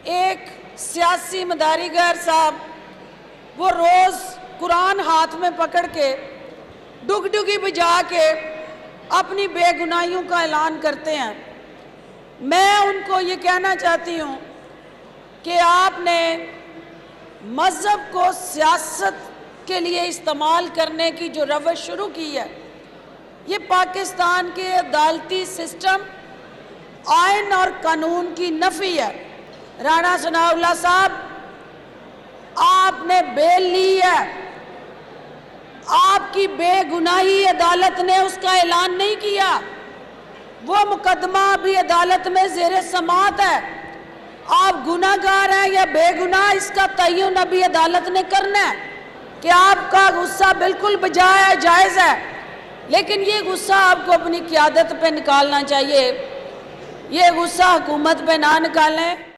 एक सियासी मदारीगर साहब वो रोज़ कुरान हाथ में पकड़ के डुगडुगी बजा के अपनी बेगुनाहियों का ऐलान करते हैं। मैं उनको ये कहना चाहती हूँ कि आपने मज़हब को सियासत के लिए इस्तेमाल करने की जो रवश शुरू की है, ये पाकिस्तान के अदालती सिस्टम, आइन और कानून की नफ़ी है। राणा सनाउल्लाह साहब, आपने बेल ली है, आपकी बेगुनाही अदालत ने उसका ऐलान नहीं किया। वो मुकदमा अभी अदालत में ज़ेरे समाअत है। आप गुनाहगार हैं या बेगुनाह, इसका तय्युन अभी अदालत ने करना है। कि आपका गुस्सा बिल्कुल बजाय है, जायज़ है, लेकिन ये गुस्सा आपको अपनी क़यादत पे निकालना चाहिए। ये गुस्सा हुकूमत पे ना निकालें।